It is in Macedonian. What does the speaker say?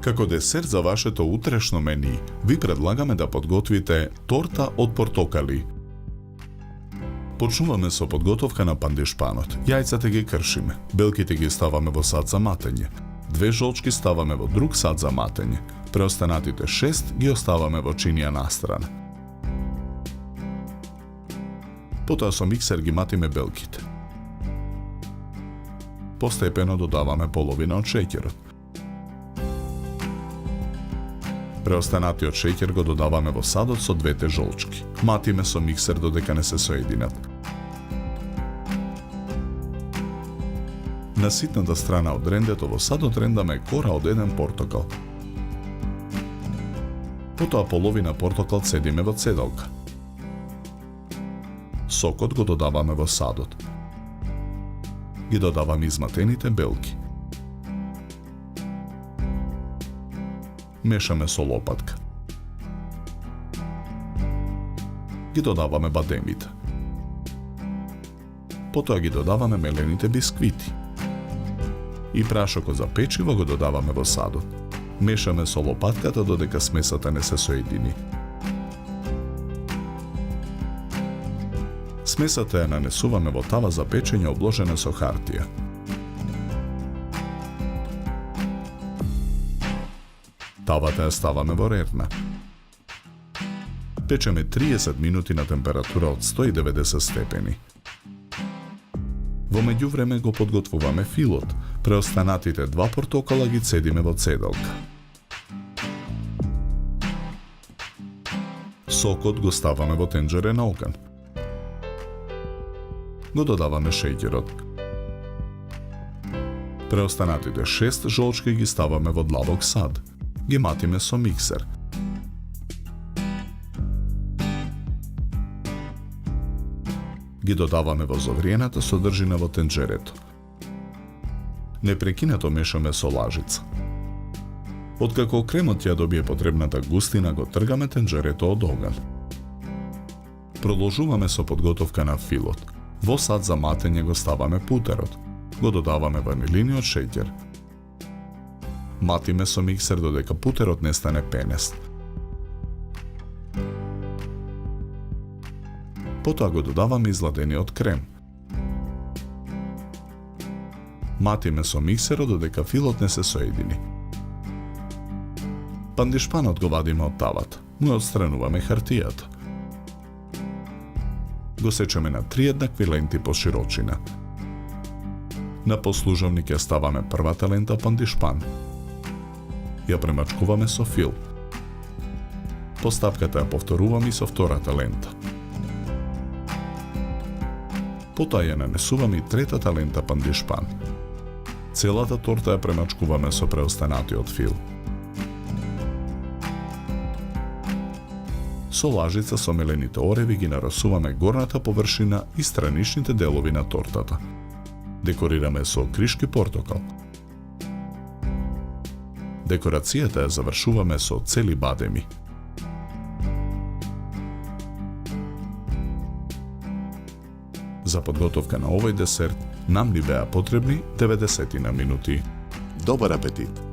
Како десерт за вашето утрешно мени, ви предлагаме да подготвите торта од портокали. Почнуваме со подготовка на пандишпанот. Јајцата ги кршиме, белките ги ставаме во сад за матење, 2 жолчки ставаме во друг сад за матење, преостанатите 6 ги оставаме во чинија настрана. Потоа со миксер ги матиме белките. Постепено додаваме половина од шеќерот. Преостанатиот шеќер го додаваме во садот со 2 жолчки. Матиме со миксер додека не се соединат. На ситната страна од рендето во садот рендаме кора од 1 портокал. Потоа половина портокал цедиме во цедалка. Сокот го додаваме во садот. Ги додаваме изматените белки. Мешаме со лопатка. Ги додаваме бадемите. Потоа ги додаваме мелените бисквити. И прашокот за печиво го додаваме во садот. Мешаме со лопатката додека смесата не се соедини. Смесата ја нанесуваме во тава за печење обложена со хартија. Тавата ја ставаме во рерна. Печеме 30 минути на температура од 190 степени. Во меѓувреме го подготвуваме филот. Преостанатите 2 портокала ги цедиме во цедалка. Сокот го ставаме во тенџере на оган. Го додаваме шеќерот. Преостанатите 6 жолчки ги ставаме во длабок сад. Ги матиме со миксер. Ги додаваме во зовриената содржина во тенџерето. Непрекинато мешаме со лажица. Откако кремот ја добие потребната густина, го тргаме тенџерето од оган. Продолжуваме со подготовка на филот. Во сад за матење го ставаме путерот. Го додаваме ванилиниот шеќер. Матиме со миксер додека путерот не стане пенест. Потоа го додаваме изладениот крем. Матиме со миксерот додека филот не се соедини. Пандишпанот го вадиме од тавата, му отстрануваме хартијата. Го сечеме на 3 еднакви ленти по широчина. На послужовник ја ставаме првата лента пандишпан. Ја премачкуваме со фил. Постапката ја повторуваме и со втората лента. Потоа ја нанесуваме и третата лента пандишпан. Целата торта ја премачкуваме со преостанатиот фил. Со лажица со мелените ореви ги нарасуваме горната површина и страничните делови на тортата. Декорираме со кришки портокал. Декорацијата ја завршуваме со цели бадеми. За подготовка на овој десерт нам ни беа потребни 90 минути. Добар апетит!